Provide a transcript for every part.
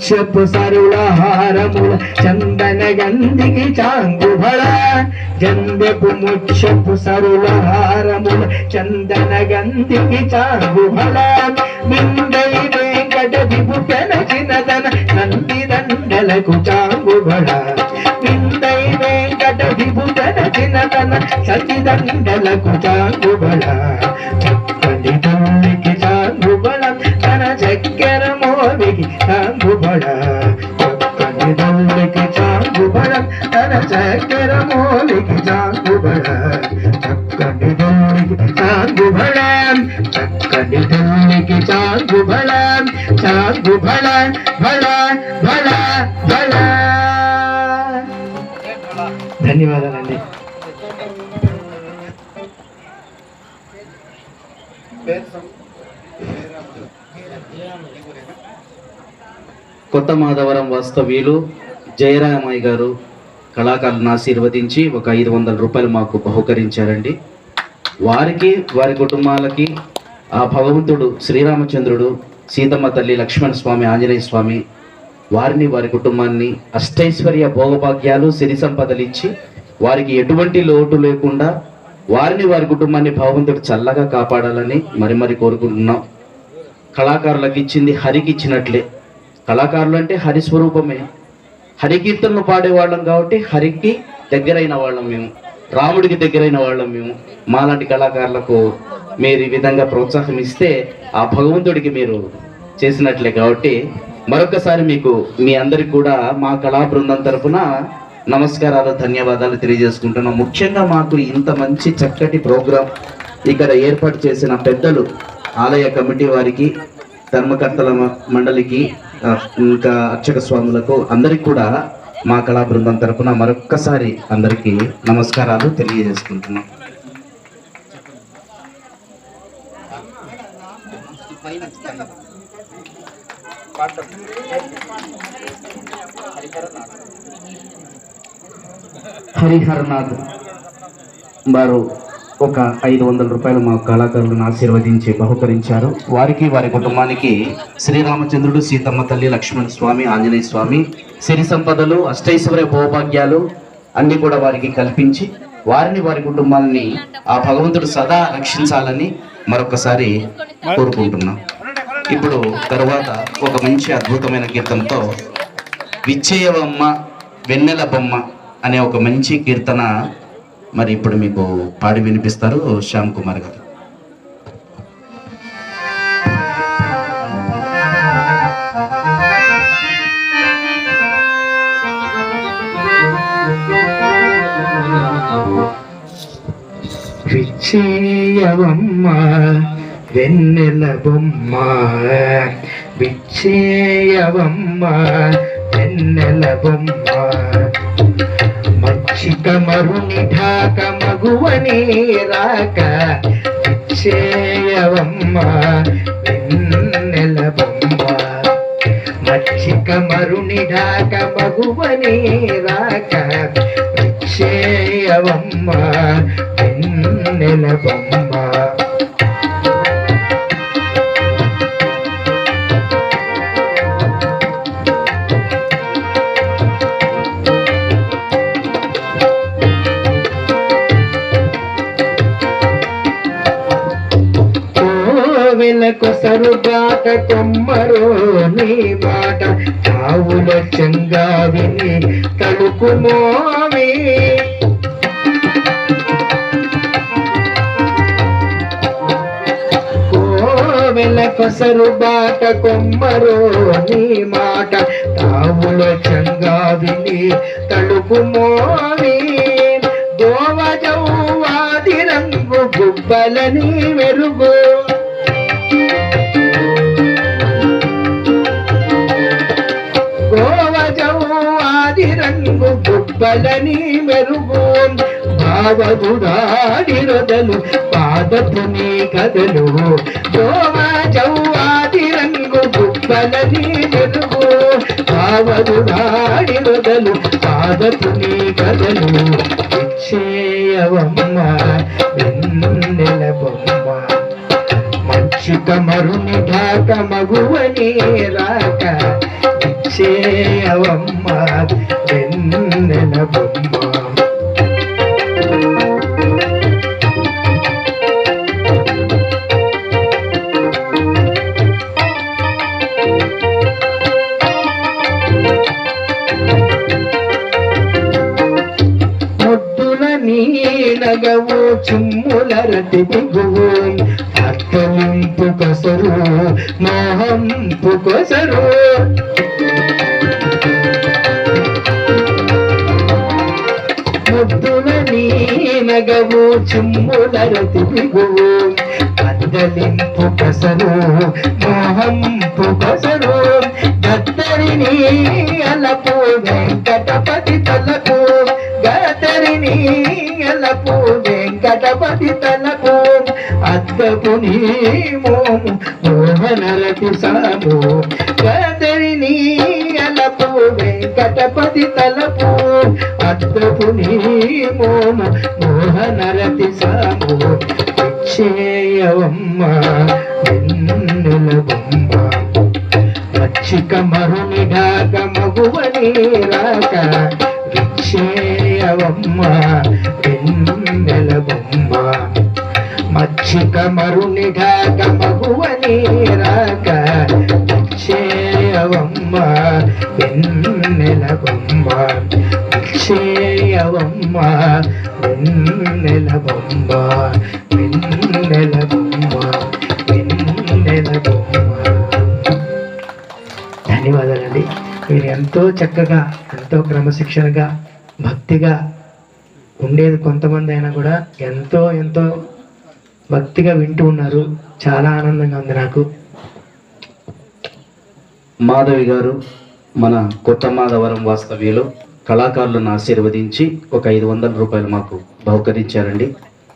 ముత్యపు సరుల హారముల చందన గంధికి చాంగుబళ జంబెపు ముత్యపు సరుల హారముల చందన గంధికి చాంగుబళ మిందై వెంకట విభుపెన చిన్నదన నంది దండలకు చాంగుబళ మిందై వెంకట విభుపెన చిన్నదన సచిదండలకు చాంగుబళ చక్కని తల్లికి చాంగుబళ తన చక్కెర మోవికి చాంగుబళ చక్కని తల్లికి చాంగుబళ తన చక్కెర మోవికి చాంగుబళ చక్కని తల్లికి చాంగుబళ చక్కని తల్లికి చాంగుబళ చాంగుబళ బళ బళ బళ. ధన్యవాదాలండి. కొత్త మాధవరం వాస్తవ్యులు జయరామయ్య గారు కళాకారులను ఆశీర్వదించి ఒక 500 రూపాయలు మాకు బహుకరించారండి. వారికి వారి కుటుంబాలకి ఆ భగవంతుడు శ్రీరామచంద్రుడు, సీతమ్మ తల్లి, లక్ష్మణ స్వామి, ఆంజనేయ స్వామి వారిని వారి కుటుంబాన్ని అష్టైశ్వర్య భోగభాగ్యాలు సిరి సంపదలు ఇచ్చి వారికి ఎటువంటి లోటు లేకుండా వారిని వారి కుటుంబాన్ని భగవంతుడు చల్లగా కాపాడాలని మరి కోరుకుంటున్నాం. కళాకారులకు ఇచ్చింది హరికి ఇచ్చినట్లే. కళాకారులు అంటే హరి స్వరూపమే. హరికీర్తనలు పాడేవాళ్ళం కాబట్టి హరికి దగ్గరైన వాళ్ళం మేము, రాముడికి దగ్గరైన వాళ్ళం మేము. మాలాంటి కళాకారులకు మీరు ఈ విధంగా ప్రోత్సాహం ఇస్తే ఆ భగవంతుడికి మీరు చేసినట్లే. కాబట్టి మరొకసారి మీకు మీ అందరికి కూడా మా కళా బృందం తరఫున నమస్కారాలు, ధన్యవాదాలు తెలియజేసుకుంటున్నాం. ముఖ్యంగా మాకు ఇంత మంచి చక్కటి ప్రోగ్రాం ఇక్కడ ఏర్పాటు చేసిన పెద్దలు, ఆలయ కమిటీ వారికి, ధర్మకర్తల మండలికి, ఇంకా అర్చక స్వాములకు అందరికి కూడా మా కళా బృందం తరఫున మరొక్కసారి అందరికీ నమస్కారాలు తెలియజేసుకుంటున్నాం. హరిహరనాథ్ వారు ఒక 500 రూపాయలు మా కళాకారులను ఆశీర్వదించి బహుకరించారు. వారికి వారి కుటుంబానికి శ్రీరామచంద్రుడు, సీతమ్మ తల్లి, లక్ష్మణ స్వామి, ఆంజనేయ స్వామి సిరి సంపదలు, అష్టైశ్వర్య భోగభాగ్యాలు అన్ని కూడా వారికి కల్పించి వారిని వారి కుటుంబాన్ని ఆ భగవంతుడు సదా రక్షించాలని మరొకసారి కోరుకుంటున్నాం. ఇప్పుడు తరువాత ఒక మంచి అద్భుతమైన కీర్తనతో విచ్చేయవమ్మ వెన్నెల బొమ్మ అనే ఒక మంచి కీర్తన మరి ఇప్పుడు మీకు పాడి వినిపిస్తారు శ్యామ్ కుమార్ గారు. విచ్చేయవమ్మ వెన్నెల బొమ్మ, విచ్చేయవమ్మ వెన్నెల బొమ్మ, మచ్చిక మరుని ఢాక మగువని రాక, విచ్చేయవమ్మ వెన్నెల బొమ్మ, మచ్చిక మరుని ఢాక మగువని రాక, విచ్చేయవమ్మ వెన్నెల బొమ్మ. కొసరు బాట కొమ్మరో నీ మాట, చావుల చెంగావిని తలుపు మోవి, కోవెల కొసరు బాట కొమ్మరో నీ మాట, చావుల చెంగావిని తలుపు మోవి, గోవజౌవాది రంగు గుబ్బలని మెరుగు, రంగు గుబ్బలని మెరుగు, భావగుడాడి రొదలు పాదపుని కదలు, గోవజౌవాది రంగు గుబ్బలని మెరుగు, భావగుడాడి రొదలు పాదపుని కదలు, విచ్చేయవమ్మ వెన్నెల బొమ్మ, మంచి మచ్చిక మరుని ఢాక మగువని రాక ఇచ్చేయవమ్మ వెన్నెల బొమ్మ. నగవు చుమ్ముల రతి దిగువు అక్కలింపు కొసరు మోహంపు కొసరు. ముద్దుల నీ నగవు చుమ్ముల రతి దిగువు అద్దలింపు కొసరు మోహంపు కొసరు. గద్దరిని అలపు వెంకటపతి తలకు గద్దరిని అలపు వెంకటపతి తలకు అద్దపు నీ మోము మోహనరతి సాము. గద్దరిని అలపు వెంకటపతి తలకు అద్దపు నీ మోము మోహనరతి సాము. ఇచ్చేయవమ్మ వెన్నెల బొమ్మ మచ్చిక మరుని ఢాక మగువని రాక విచ్చేయవమ్మ వెన్నెల బొమ్మ. మచ్చిక మరుని ఢాక మగువని రాక విచ్చేయవమ్మ వెన్నెల బొమ్మ. విచ్చేయవమ్మ వెన్నెల బొమ్మ వెన్నెల బొమ్మ వెన్నెల బొమ్మ. ధన్యవాదాలండి. మీరు ఎంతో చక్కగా ఎంతో క్రమశిక్షణగా భక్తిగా ఉండేది కొంతమంది అయినా కూడా ఎంతో ఎంతో భక్తిగా వింటూ ఉన్నారు. చాలా ఆనందంగా ఉంది నాకు. మాధవి గారు మన కొత్త మాధవరం వాస్తవ్యులు కళాకారులను ఆశీర్వదించి ఒక 500 రూపాయలు మాకు బహుకరించారండి.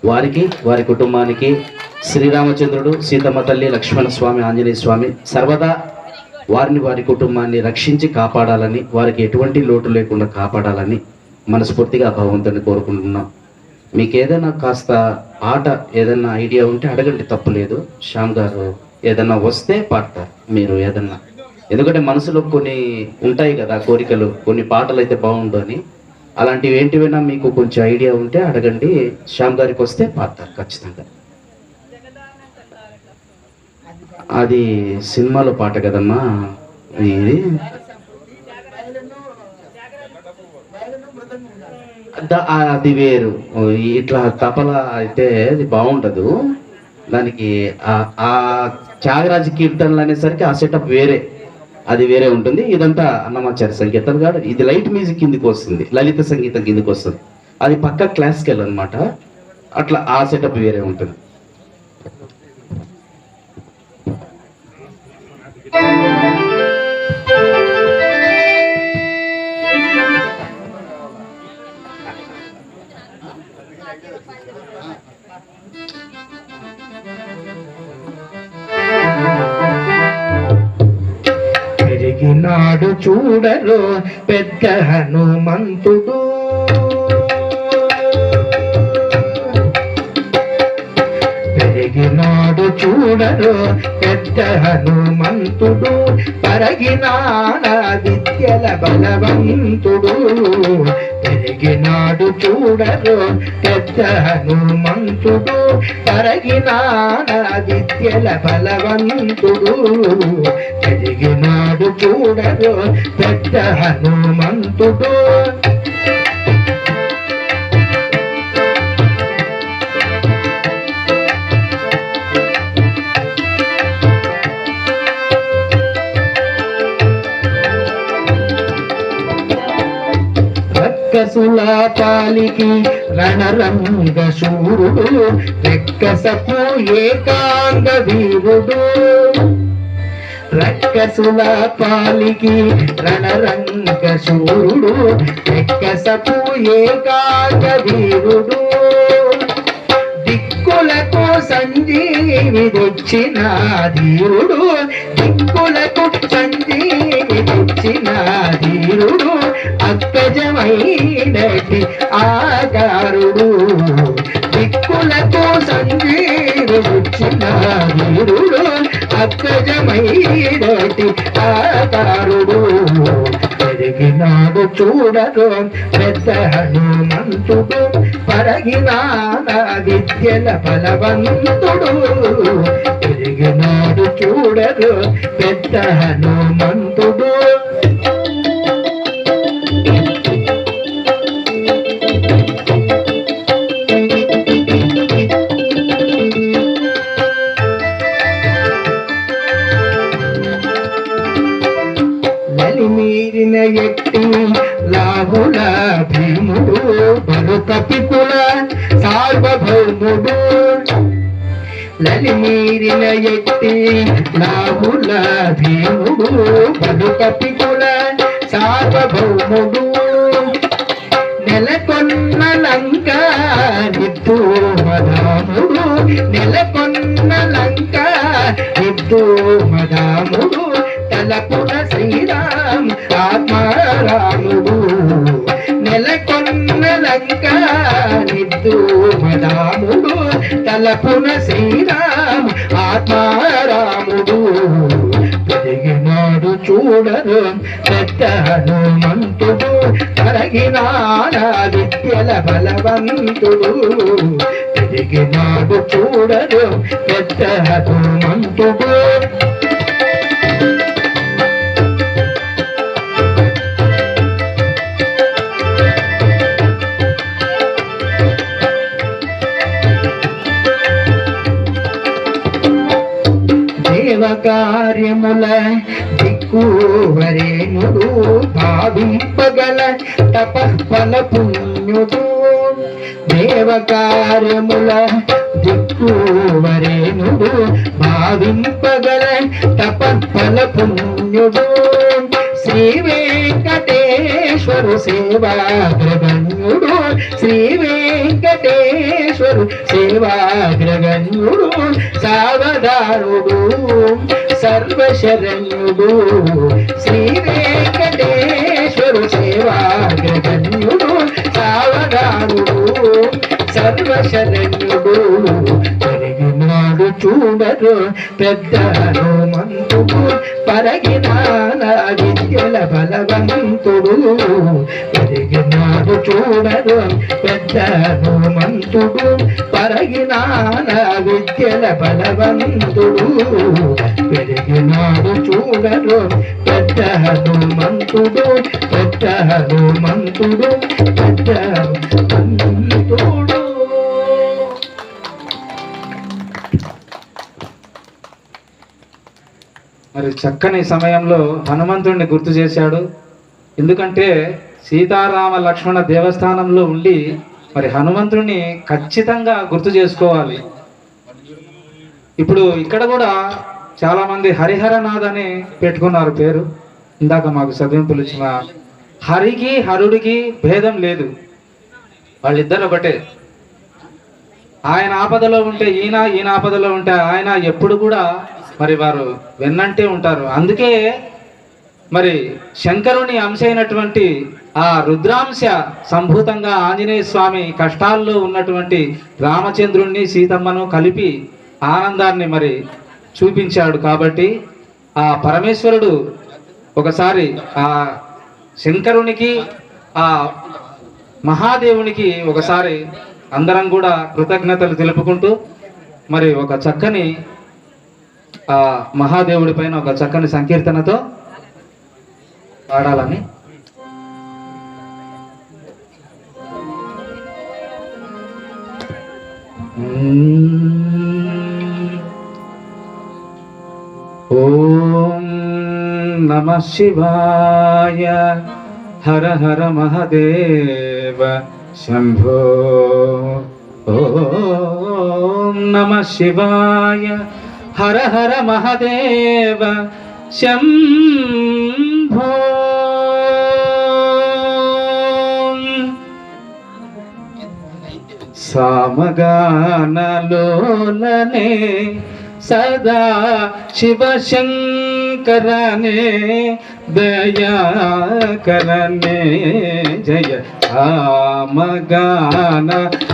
వారికి వారి కుటుంబానికి శ్రీరామచంద్రుడు సీతమ్మ తల్లి లక్ష్మణ స్వామి ఆంజనేయ స్వామి సర్వదా వారిని వారి కుటుంబాన్ని రక్షించి కాపాడాలని వారికి ఎటువంటి లోటు లేకుండా కాపాడాలని మనస్ఫూర్తిగా భగవంతుని కోరుకుంటున్నాం. మీకు ఏదైనా కాస్త ఆట ఏదైనా ఐడియా ఉంటే అడగండి, తప్పులేదు. శ్యామ్ గారు ఏదైనా వస్తే పాడతారు మీరు ఏదన్నా. ఎందుకంటే మనసులో కొన్ని ఉంటాయి కదా కోరికలు, కొన్ని పాటలు అయితే బాగుండు అని. అలాంటివి ఏంటివైనా మీకు కొంచెం ఐడియా ఉంటే అడగండి, శ్యామ్ గారికి వస్తే పాడతారు ఖచ్చితంగా. అది సినిమాలో పాట కదమ్మా ఇది. అది వేరు. ఇట్లా తపలా అయితే అది బాగుండదు. దానికి ఆ త్యాగరాజ కీర్తనలు అనేసరికి ఆ సెటప్ వేరే, అది వేరే ఉంటుంది. ఇదంతా అన్నమాచార్య సంగీతం కాదు, ఇది లైట్ మ్యూజిక్ కిందికి వస్తుంది, లలిత సంగీతం కిందికి వస్తుంది. అది పక్క క్లాసికల్ అనమాట. అట్లా ఆ సెటప్ వేరే ఉంటుంది. పెరిగినాడు చూడరు పెద్ద హనుమంతుడు, పెరిగినాడు చూడరు పెద్ద హనుమంతుడు, పరగినాడ విద్యల బలవంతుడు. పెరిగినాడు చూడరు పెద్ద హనుమంతుడు, పరగినాడ విద్యల బలవంతుడు. పెరిగినాడు చూడరు పెద్ద హనుమంతుడు. రక్కసుల పాలికి రణరంగ శూరుడు, రెక్కసపు ఏకాంగ వీరుడు. రక్కసుల పాలికి రణరంగ శూరుడు, రెక్కసపు ఏకాంగ వీరుడు. దిక్కులకు సంజీవి తెచ్చిన ధీరుడు, దిక్కులకు సంజీవి తెచ్చిన ధీరుడు. అక్కజమైనటి ఆకారుడు, దిక్కులకు సంజీవి తెచ్చిన ధీరుడు. అక్కజమైనటి ఆకారుడు పెరిగినాడు చూడరు పెద్ద హనుమంతుడు పరగినాన విద్యల బలవంతుడు పెరిగినాడు చూడరు పెద్ద హనుమంతుడు మీరిన ఎట్టి లాభుల భీముడు బలు కపికుల సార్వభౌముడు లలిమీరిన ఎట్టి లాభుల భీముడు బలు కపికుల సార్వభౌముడు నెలకొన్న లంక నిద్దు మదాముడు నెలకొన్న లంక నిద్దు మదాముడు తలపున శ్రీరామ్ ఆత్మారాముడు నెలకొన్న లంక నిద్దు మదాముడు తలపున శ్రీరామ్ ఆత్మారాముడు పెరిగినాడు చూడరు పెద్ద హనుమంతుడు తరగినాడ విద్యల బలవంతుడు పెరిగినాడు చూడరు పెద్ద హనుమంతుడు కార్యముల దిక్కువరేణుడు భావింపగల తపఫల పుణ్యుడు దేవకార్యముల దిక్కువరేణుడు భావింపగల తపఫల పుణ్యుడు శ్రీ వెంకటేశ్వరు సేవాగ్రగణ్యుడు శ్రీ వెంకటేశ్వరు సేవాగ్రగణ్యుడు సావధానుడు సర్వశరణ్యుడు శ్రీ వెంకటేశ్వరు సేవాగ్రగణ్యుడు సావధానుడు సర్వశరణ్యుడు పెరిగినాడు చూడరు పెద్ద హనుమంతుడు పరగినాన విద్యల బలవంతుడు పెరిగినాడు చూడరు పెద్ద హనుమంతుడు పరగినాన విద్యల బలవంతుడు పెరిగినాడు చూడరు పెద్ద హనుమంతుడు పెద్ద హనుమంతుడు పెద్ద హనుమంతుడు. మరి చక్కని సమయంలో హనుమంతుడిని గుర్తు చేశాడు. ఎందుకంటే సీతారామ లక్ష్మణ దేవస్థానంలో ఉండి మరి హనుమంతుడిని ఖచ్చితంగా గుర్తు చేసుకోవాలి. ఇప్పుడు ఇక్కడ కూడా చాలామంది హరిహరనాథ్ అని పెట్టుకున్నారు పేరు. ఇందాక మాకు చదివింపులు ఇచ్చిన హరికి హరుడికి భేదం లేదు, వాళ్ళిద్దరు ఒకటే. ఆయన ఆపదలో ఉంటే ఈయన, ఈయన ఆపదలో ఉంటే ఆయన, ఎప్పుడు కూడా మరి వారు వెన్నంటే ఉంటారు. అందుకే మరి శంకరుని అంశ అయినటువంటి ఆ రుద్రాంశ సంభూతంగా ఆంజనేయ స్వామి కష్టాల్లో ఉన్నటువంటి రామచంద్రుణ్ణి సీతమ్మను కలిపి ఆనందాన్ని మరి చూపించాడు. కాబట్టి ఆ పరమేశ్వరుడు ఒకసారి ఆ శంకరునికి ఆ మహాదేవునికి ఒకసారి అందరం కూడా కృతజ్ఞతలు తెలుపుకుంటూ మరి ఒక చక్కని ఆ మహాదేవుడి పైన ఒక చక్కని సంకీర్తనతో పాడాలని. ఓం నమః శివాయ హర హర మహాదేవ శంభో. ఓం నమః శివాయ హర హర మహాదేవ శంభో. సామగానలోలనే సదా శివశంకరనే దయాకరనే జయ సామగాన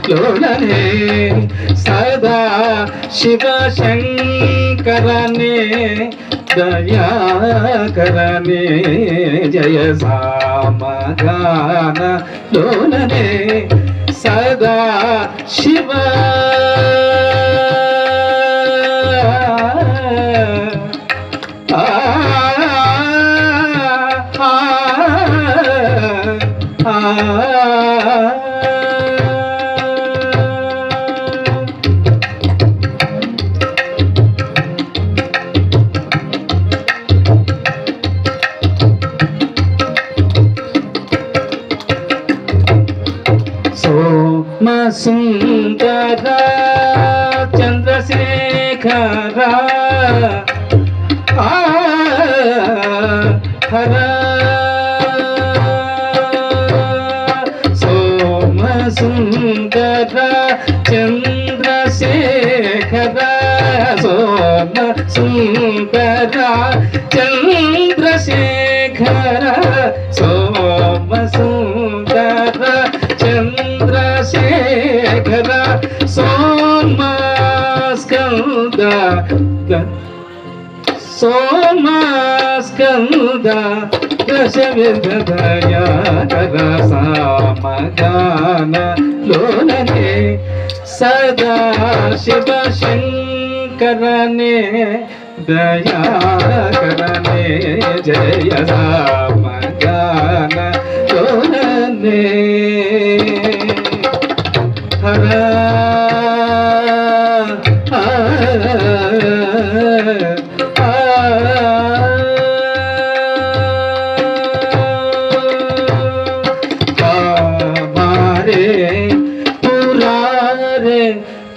లోలనే సదా శివ శంకరనే దయాకరనే జయ సామగాన లోలనే సదా శివ సోమ సుందర చంద్రశేఖర హర సోమ సుందర చంద్రశేఖర సోమ సుందర చంద్రశేఖర సోమ సుందర చంద్రశేఖర సోమస్కంద సోమస్కంద దశవిధదయాకర సామగాన లోలనే సదా శివ శంకరనే దయాకరనే జయ సామగాన లోలనే హర పురారే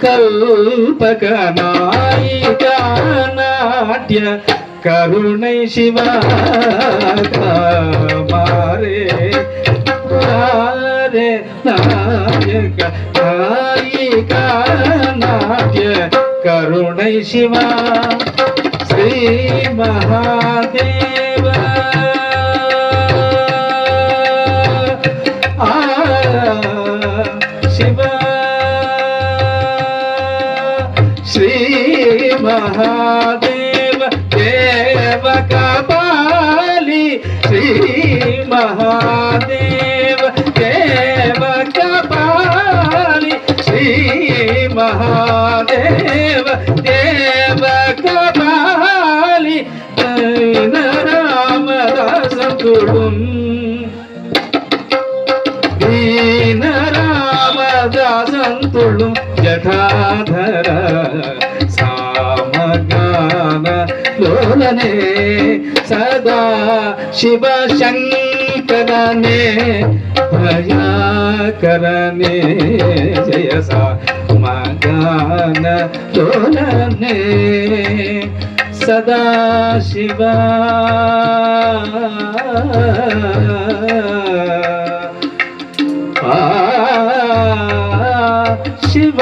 కల్పకనాయిక నాట్య కరుణై శివ మారే పురారే నాయక నాయిక నాట్య కరుణై శివ శ్రీ మహాదేవ శివ శ్రీ మహాదేవ దేవ కపాలి శ్రీ మహాదేవ దేవ కపాలి శ్రీ మహాదేవ దేవ కపాలి రామదాసంతుడు దీన రామదాసంతుడు జటాధర సామగాన లోలనే సదా శివ శంకరనే భయాకరనే జయ సామగాన లోలనే సదా శివ శివ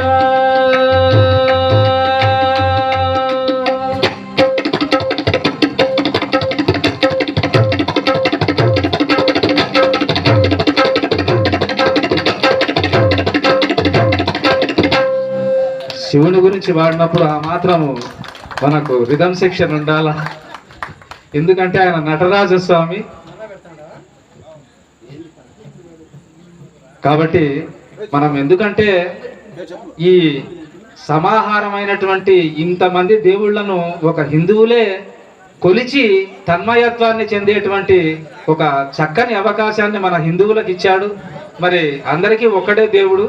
శివుని గురించి వాడినప్పుడు ఆ మాత్రము మనకు రిథమ్ సెక్షన్ ఉండాలా, ఎందుకంటే ఆయన నటరాజస్వామి కాబట్టి మనం ఎందుకంటే ఈ సమాహారమైనటువంటి ఇంతమంది దేవుళ్లను ఒక హిందువులే కొలిచి తన్మయత్వాన్ని చెందేటువంటి ఒక చక్కని అవకాశాన్ని మన హిందువులకు ఇచ్చాడు. మరి అందరికీ ఒక్కడే దేవుడు,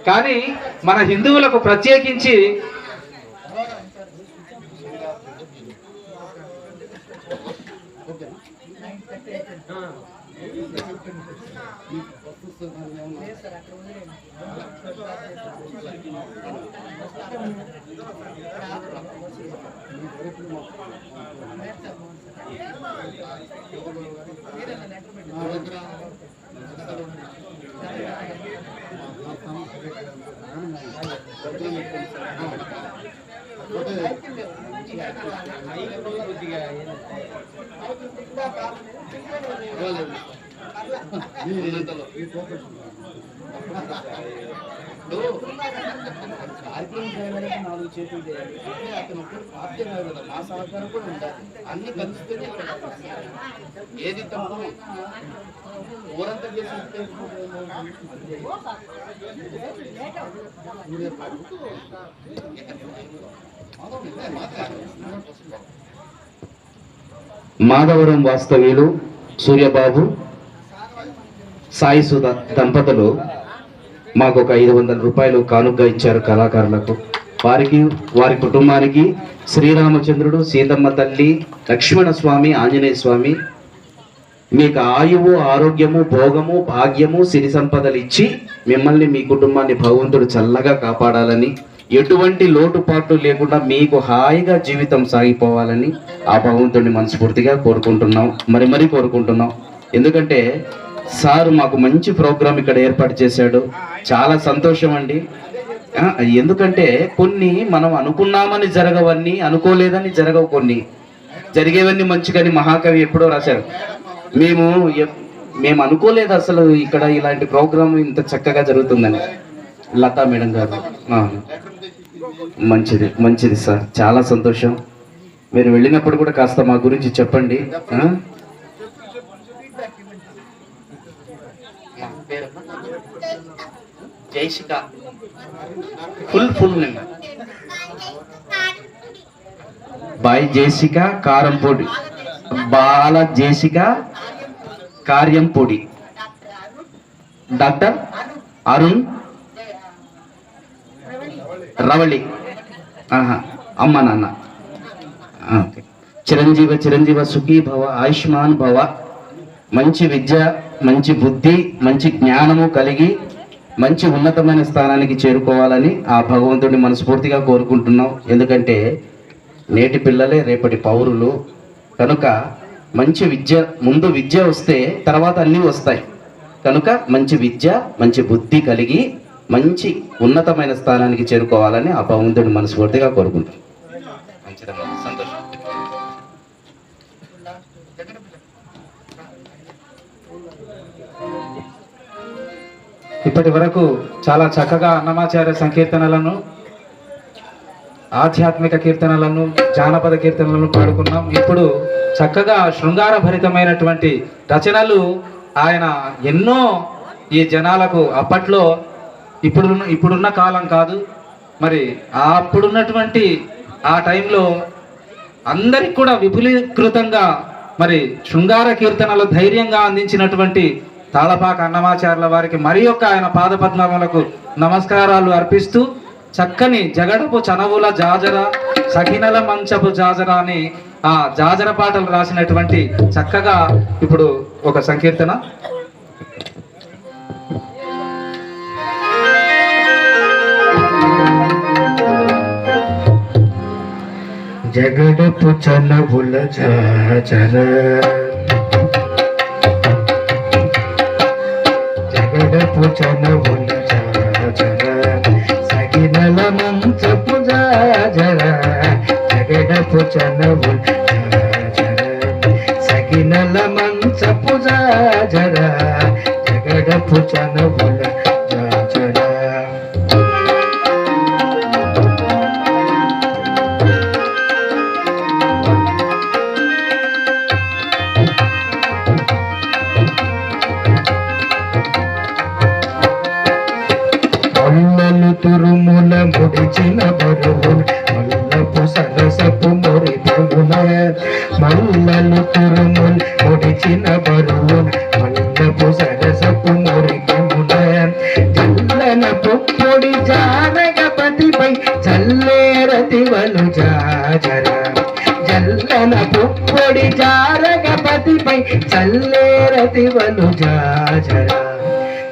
కానీ మన హిందువులకు ప్రత్యేకించి కార్యక్రమం చేయాలంటే 4 చేతులు చేయాలి. అంటే అతను ఒక్కడు పార్టీ కాదు కదా, మా సహకారం కూడా ఉండాలి. అన్ని కలిస్తేనే ఏది తప్పు ఊరంతా చేసి మాధవరం వాస్తవ్యులు సూర్యబాబు సాయి సుధా దంపతులు మాకు ఒక 500 రూపాయలు కానుకగా ఇచ్చారు కళాకారులకు. వారికి వారి కుటుంబానికి శ్రీరామచంద్రుడు, సీతమ్మ తల్లి, లక్ష్మణ స్వామి, ఆంజనేయ స్వామి మీకు ఆయువు, ఆరోగ్యము, భోగము, భాగ్యము, సిరి సంపదలు ఇచ్చి మిమ్మల్ని మీ కుటుంబాన్ని భగవంతుడు చల్లగా కాపాడాలని, ఎటువంటి లోటుపాట్లు లేకుండా మీకు హాయిగా జీవితం సాగిపోవాలని ఆ భగవంతుడిని మనస్ఫూర్తిగా కోరుకుంటున్నాం. మరి కోరుకుంటున్నాం. ఎందుకంటే సారు మాకు మంచి ప్రోగ్రాం ఇక్కడ ఏర్పాటు చేశాడు. చాలా సంతోషం అండి. ఎందుకంటే కొన్ని మనం అనుకున్నామని జరగవన్నీ, అనుకోలేదని జరగవు. కొన్ని జరిగేవన్నీ మంచిగాని మహాకవి ఎప్పుడో రాశారు. మేము అనుకోలేదు అసలు ఇక్కడ ఇలాంటి ప్రోగ్రాం ఇంత చక్కగా జరుగుతుందని. లతా మేడం గారు మంచిది సార్, చాలా సంతోషం. మీరు వెళ్ళినప్పుడు కూడా కాస్త మా గురించి చెప్పండి. జైషిక ఫుల్ నేమ్ బాయ్ జైషిక కారంపొడి, బాల జైషిక కార్యంపొడి, డాక్టర్ అరుణ్ రవళి, అమ్మ నాన్న. చిరంజీవ సుఖీ భవ, ఆయుష్మాన్ భవ. మంచి విద్య, మంచి బుద్ధి, మంచి జ్ఞానము కలిగి మంచి ఉన్నతమైన స్థానానికి చేరుకోవాలని ఆ భగవంతుడిని మనస్ఫూర్తిగా కోరుకుంటున్నాం. ఎందుకంటే నేటి పిల్లలే రేపటి పౌరులు కనుక మంచి విద్య, ముందు విద్య వస్తే తర్వాత అన్నీ వస్తాయి. కనుక మంచి విద్య, మంచి బుద్ధి కలిగి మంచి ఉన్నతమైన స్థానానికి చేరుకోవాలని ఆ భగవంతుడిని మనస్ఫూర్తిగా కోరుకుంటున్నాం. సంతోషం. ఇప్పటి వరకు చాలా చక్కగా అన్నమాచార్య సంకీర్తనలను, ఆధ్యాత్మిక కీర్తనలను, జానపద కీర్తనలను పాడుకున్నాం. ఇప్పుడు చక్కగా శృంగారభరితమైనటువంటి రచనలు ఆయన ఎన్నో ఈ జనాలకు అప్పట్లో ఇప్పుడున్న కాలం కాదు, మరి అప్పుడున్నటువంటి ఆ టైంలో అందరికి కూడా విపులీకృతంగా మరి శృంగార కీర్తనలు ధైర్యంగా అందించినటువంటి తాళపాక అన్నమాచార్యుల వారికి మరి యొక్క ఆయన పాదపద్మములకు నమస్కారాలు అర్పిస్తూ చక్కని జగడపు చనవుల జాజర, సఖినల మంచపు జాజర అని ఆ జాజర పాటలు రాసినటువంటి చక్కగా ఇప్పుడు ఒక సంకీర్తన. జగడపు చనవుల జాజర, జగడపు చనవుల జాజర, సగినల మంచపు జాజర, జగడపు చనవుల జాజర, సగినల మంచపు జాజర, జగడపు చనవుల జాజర. మల్లలు తురుముల ముడిచిన బరువు, మల్లపు సరసపు మురిపుల, మల్లలు తురుముల ముడిచిన బరువు, మల్లపు సరసపు మురిపుల, జల్లన పొడి జానగపతిపై చల్లేరతివలు జాజర, జల్లన పొడి జారగపతిపై చల్లేరతివలు జాజర,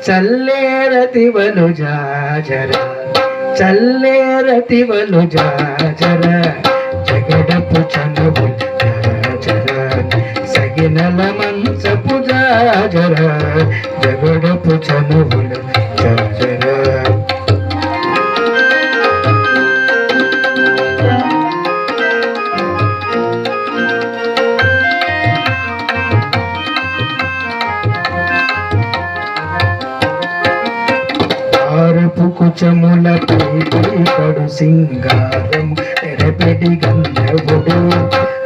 చల్లేరతివలు జాజర, చల్లేరతివలు జాజర, జగడపు చనవుల జాజర, సగినల మంచపు జాజర, జగడపు చనవుల జాజర. బంగారపు కుచములపై పడు సింగారం ఎరపెటి గంధవుడు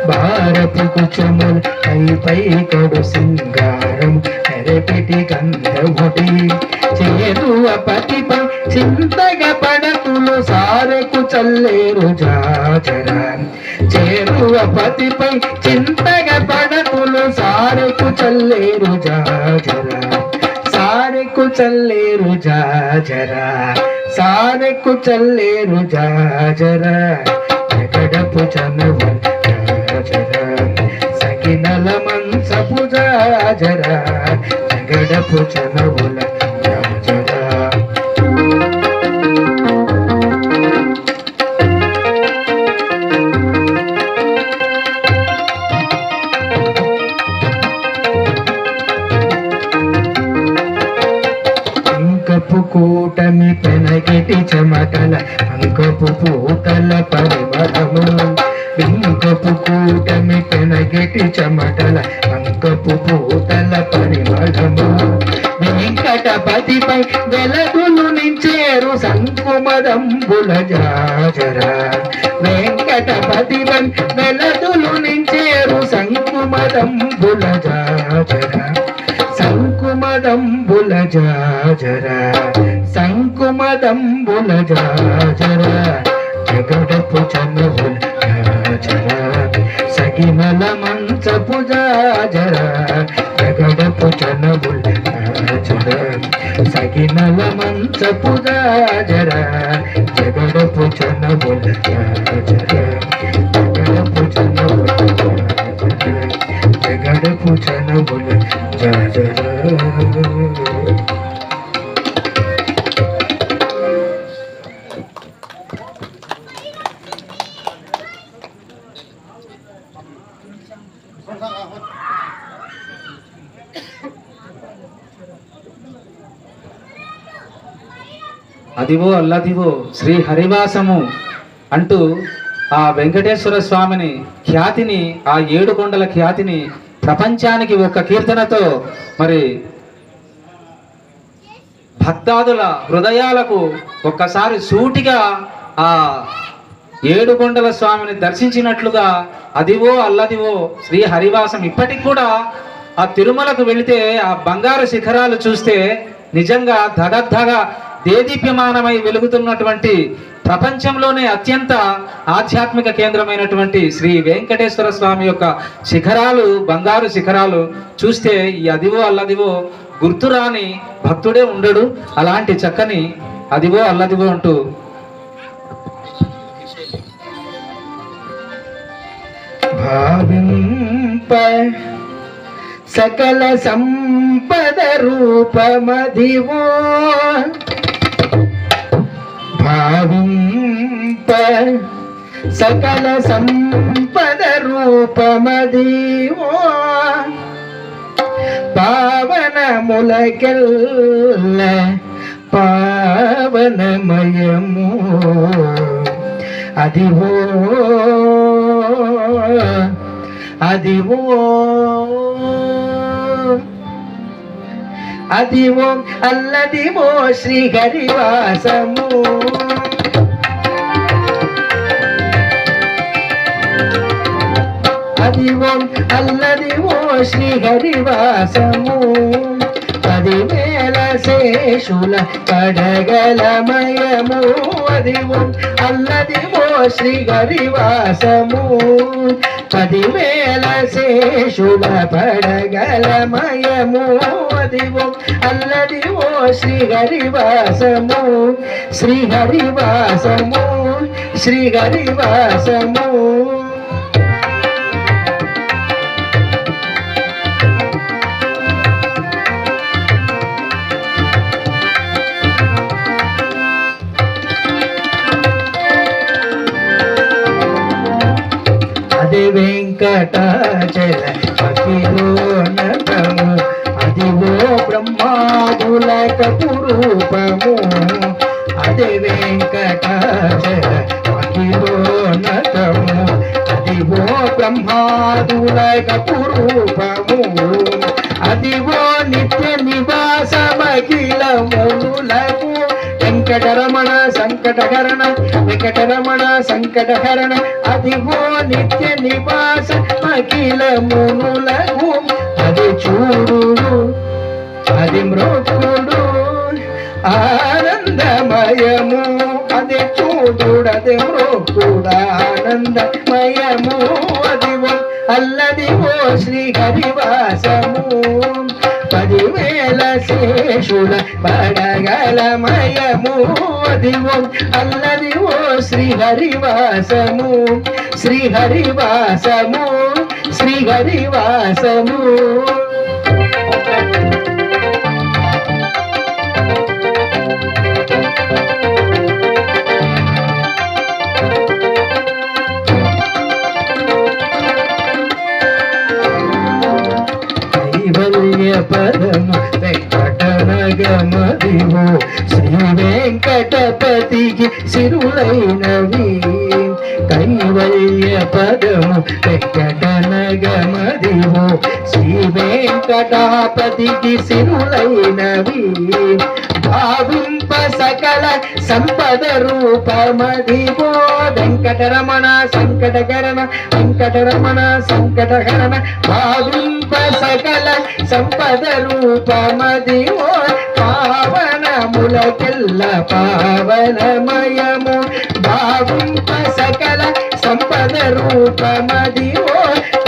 భారపు కుచములపై కడు సింగారం ఎరపెటి గంధవుడి చేరువ పతిపై చింతగా పడతులు సారెకు చల్లేరు జాజరా చేరువ పతిపై చింతగా పడతులు సారెకు చల్లేరు జాజరా సారెకు చల్లేరు జాజరా సారెకు చల్లేరు జాజరా జగడపు చనువు జాజరా సకినల మంచపు జాజరా జగడపు చనువుల జాజరా అంకపు కూటమి పెనగటి చెమటల అంకపు పూతల పరిమళము ఇంకపు కూటమి పెనగటి చెమటల అంకపు పూతల పరిమళము వెంకటపతిపై వెలగులు నించేరు సంకుమదంబుల జాజరా వెంకటపతిపై వెలగులు నించేరు సంకుమదంబుల జాజరా సంకుమదంబుల జాజరా సంకుమదంబుల జాజరా జగడపు చనువుల జాజరా సగిమల మంచపు జాజరా జగడపు చనువుల జాజరా సగిమల మంచపు జాజరా జగడపు చనువుల జాజరా జగడపు చనువుల జాజరా జగడపు చనువుల జాజరా అదివో అల్లదివో శ్రీ హరివాసము అంటూ ఆ వెంకటేశ్వర స్వామిని ఖ్యాతిని ఆ 7 కొండల ఖ్యాతిని ప్రపంచానికి ఒక కీర్తనతో మరి భక్తాదుల హృదయాలకు ఒక్కసారి సూటిగా ఆ 7 కొండల స్వామిని దర్శించినట్లుగా అదివో అల్లదివో శ్రీ హరివాసం ఇప్పటికి కూడా ఆ తిరుమలకు వెళితే ఆ బంగారు శిఖరాలు చూస్తే నిజంగా ధగధగ దేదీప్యమానమై వెలుగుతున్నటువంటి ప్రపంచంలోనే అత్యంత ఆధ్యాత్మిక కేంద్రమైనటువంటి శ్రీ వెంకటేశ్వర స్వామి యొక్క శిఖరాలు బంగారు శిఖరాలు చూస్తే ఈ అదివో అల్లదివో గుర్తురాని భక్తుడే ఉండడు. అలాంటి చక్కని అదివో అల్లదివో అంటూ భావింప సకల సంపద రూపమదివో భావింప సకల సంపద రూపమదివో పావనములకెల్ల పావనమయము అదివో అదివో అదివో అల్లదివో శ్రీ హరివాసము అదివో అల్లదివో శ్రీ హరివాసము 10,000 శేషుల కడగలమయము అదివో అల్లదివో శ్రీ హరివాసము 10,000 శేషుల పడగలమయము అదివో అల్లదివో శ్రీ హరివాసము శ్రీ హరివాసము శ్రీ హరివాసము అది వెంకటాచల అఖిలోన్నతము అదివో బ్రహ్మాదులక పురూపము అది వెంకటాచల అఖిలోన్నతము అదివో బ్రహ్మాదులక పురూపము అదివో నిత్య నివాసమఖిల మునులకు వెంకటరమణ సంకటహరణ వెంకటరమణ సంకటహరణ అదిగో నిత్య నివాస అఖిల మునులకు అది చూడు అది మృక్కుడు ఆనందమయము అది చూడుడది మృక్కుడు ఆనందమయము అదివో అల్లదివో శ్రీహరివాసము 10,000 శేషుల పడగలమయము అదివో అల్లదివో శ్రీహరివాసము శ్రీహరివాసము శ్రీహరివాసము పదము వెంకటనగమదివో శ్రీ వెంకటపతికి సిరులైనవి కైవల్య పదము వెంకటనగమదివో శ్రీ వెంకటాపతికి సిరులైనవి భావింప సకల సంపద రూపమదివో వెంకటరమణ సంకటకరణ వెంకటరమణ సంకటహరణ భావింప సకల సంపద రూపమదివో పావనములకెల్ల పావనమయము భావింప సకల సంపద రూపమదివో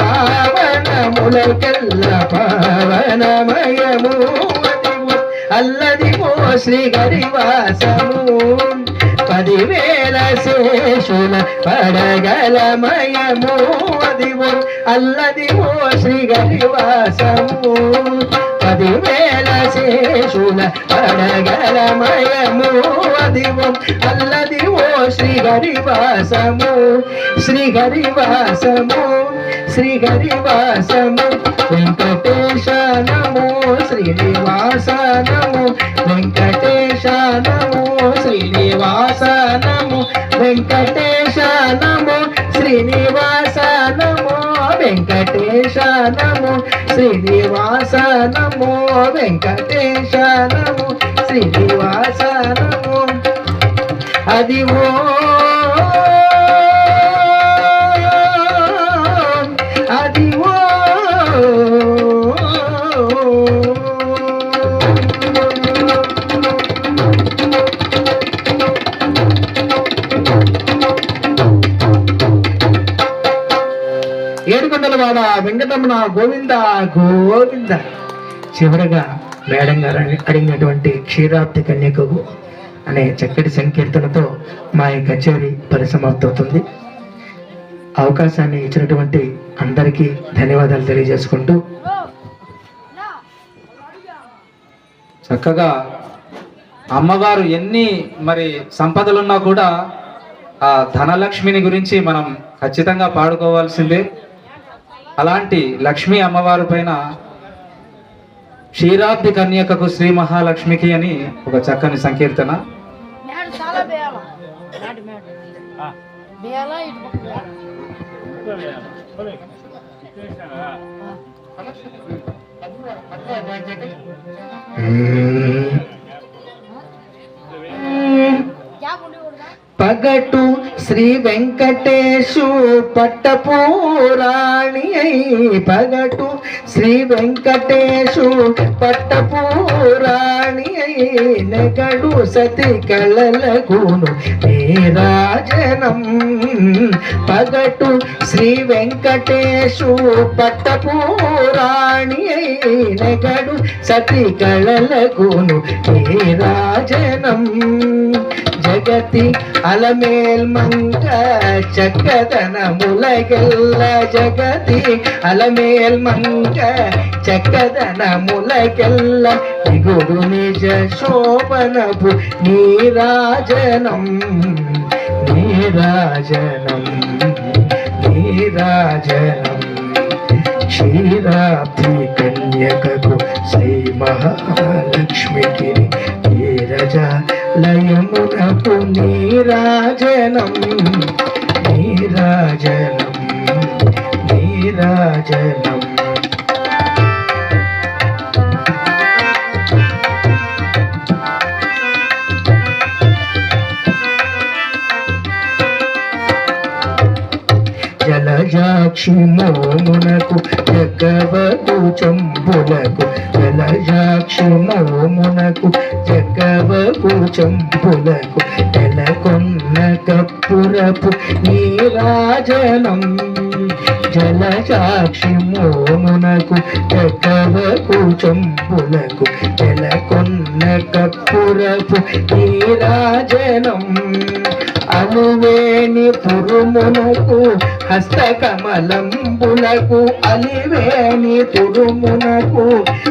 పావనములకెల్ల పావనమయము అల్లదివో శ్రీహరివాసము 10,000 శేషుల పడగలమయము అదివో అల్లదివో శ్రీహరివాసము 10,000 శేషుల పడగలమయము అదివో అల్లదివో శ్రీహరివాసము శ్రీహరివాసము శ్రీహరివాసము వెంకటేశ నమో శ్రీనివాస నమో వెంకటేశ నమో శ్రీనివాస నమో వెంకటేశ నమో శ్రీనివాస నమో వెంకటేశ నమో శ్రీనివాస నమో వెంకటేశ నమో శ్రీనివాస నమో అదివో అదివో ఏడుకొండలవాడ వెంకటరమణ గోవింద గోవింద. చివరగా మేడం గారు అడిగినటువంటి క్షీరాబ్ది కన్యకవు అనే చక్కటి సంకీర్తనతో మా ఈ కచేరీ పరిసమాప్తవుతుంది. అవకాశాన్ని ఇచ్చినటువంటి అందరికీ ధన్యవాదాలు తెలియజేసుకుంటూ చక్కగా అమ్మవారు ఎన్ని మరి సంపదలున్నా కూడా ఆ ధనలక్ష్మిని గురించి మనం ఖచ్చితంగా పాడుకోవాల్సిందే. అలాంటి లక్ష్మీ అమ్మవారి పైన క్షీరాబ్ది కన్యకకు శ్రీ మహాలక్ష్మికి అని ఒక చక్కని సంకీర్తన. పగటు శ్రీ వెంకటేశు పట్టపురాణి పగటు శ్రీ వెంకటేశు పట్టపురాణి నెగడు సతి కళలగును నీరాజనం పగటు శ్రీ వెంకటేశు పట్టపురాణి నెగడు సతి కళలగును నీరాజనం జగతి అలమేల్ మంగ చక్కదనములగెల్ల జగతి అలమేల్ మంగ చక్కదనములగెల్ల దిగుడు నిజ శోభనపు నీరాజనం నీరాజనం నీరాజనం క్షీరాబ్ది కన్యకకు శ్రీ మహాలక్ష్మికి నీరజ లయమునకు నీరాజనం నీరాజనం నీరాజనం. జలజాక్షి మోమునకు జగవకు చంపులకు జలజాక్షి మోమునకు జగవకు చంపులకు నెలకొన్న కప్పురపు నీరాజనం జలజాక్షి మోమునకు జగవకు చంపులకు నెలకొన్న కప్పురపు నీరాజనం అలివేణి తురుమునకు హస్తకమలంబులకు అలివేణి తురుమునకు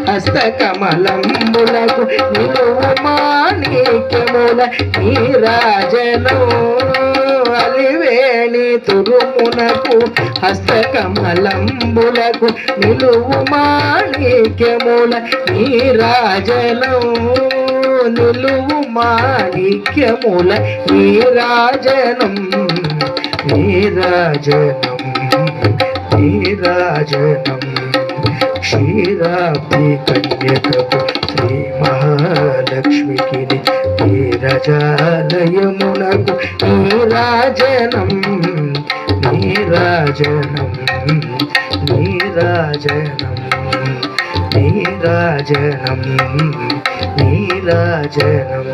హస్తకమలంబులకు నిలువు మాణిక్యముల నీరాజనం అలివేణి తురుమునకు హస్తకమలంబులకు నిలువు మాణిక్యముల నీరాజనం నిలువు మాణిక్యముల నీరాజనం నీరాజనం నీరాజనం క్షీరాబ్ది కన్యకకు శ్రీ మహాలక్ష్మికి నీరజాలయమునకు నీరాజనం నీరాజనం నీరాజనం నీరాజనం నీరాజనం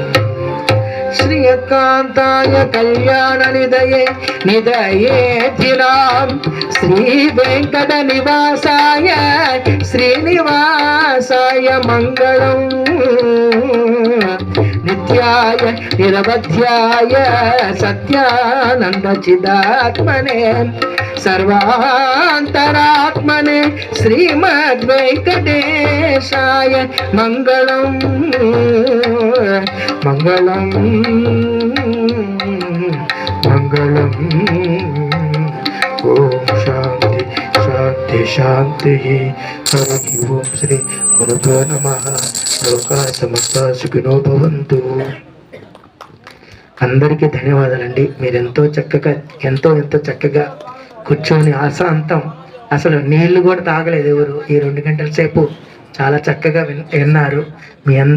శ్రీకాంతాయ కళ్యాణ నిదయే నిదయేధినాం శ్రీ వెంకట నివాసాయ శ్రీనివాసాయ మంగళం నిత్యాయ నిరవధ్యాయ సత్యానంద చిదాత్మనే సర్వాంతరాత్మనే శ్రీమద్వైంకటేశాయ మంగళం మంగళం మంగళం ఓం శాంతి శాంతి శాంతి హరి ఓం శ్రీ గురుభ్యో నమః లోకా సమస్తా సుఖినో భవంతు. అందరికీ ధన్యవాదాలండి. మీరు ఎంతో చక్కగా కూర్చొని ఆశాంతం అసలు నీళ్లు కూడా తాగలేదు ఎవరు. ఈ 2 గంటల సేపు చాలా చక్కగా విన్నారు. మీ అందరూ